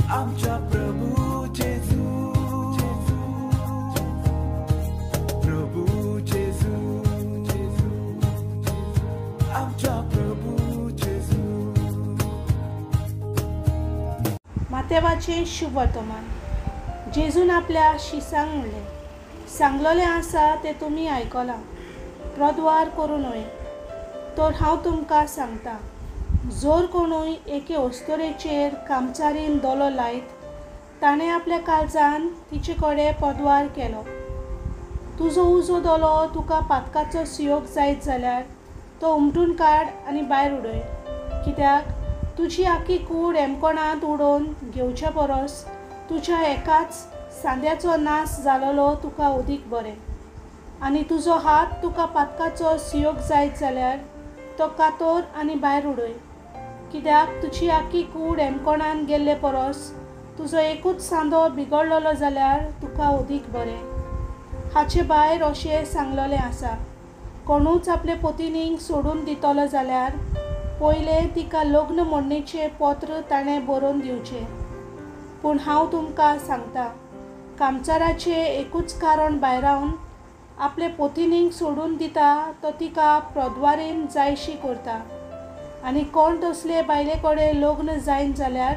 आमचा प्रभू जेजू, प्रभू जेजू, आमचा प्रभू जेजू। मातेवाचे शुभ वर्तमान। जेजून आपल्या शिसांक म्हणलें, सांगलोलें आसा तें तुमी आयकलां, प्रद्वार करूं न्हय। तर हांव तुमकां सांगता, जोर कोणूय एके अस्तोरेचेर कामचारीन दोलो लायत, ताणें आपल्या काळजान तिचे कडेन प्रद्वार केलो। तुजो उजो दोलो तुका पातकाचो सियोग जायत जाल्यार तो उमटून काड आनी भायर उडय, कित्याक तुजी आख्खी कूड हेमकोणांत उडोवन घेवच्या परस तुज्या एकाच सांद्याचो नाश जालोलो तुका अदीक बरें। आनी तुजो हात तुका पातकाचो सियोग जायत जाल्यार तो कातर आनी भायर उडय, कित्याक तुजी आख्खी कूड हेमकोणांत गेल्ले परस तुजो एकूच सांदो बिगडलोलो जाल्यार तुका अदीक बरें। हाचे भायर अशें सांगलोलें आसा, कोणूच आपले पत्नीक सोडून दितलो जाल्यार पयलें तिका लग्न मोडणेचें पत्र ताणें बरोवन दिवचें। पूण हांव तुमकां सांगता, कामचाराचें एकूच कारण भायरावन आपले पत्नीक सोडून दिता तो तिका प्रद्वारीन जायशी करता, आनी कोण तसले बायले कडेन लग्न जायन जाल्यार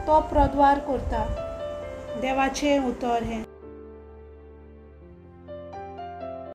तो प्रद्वार करता। देवाचें उतर हें।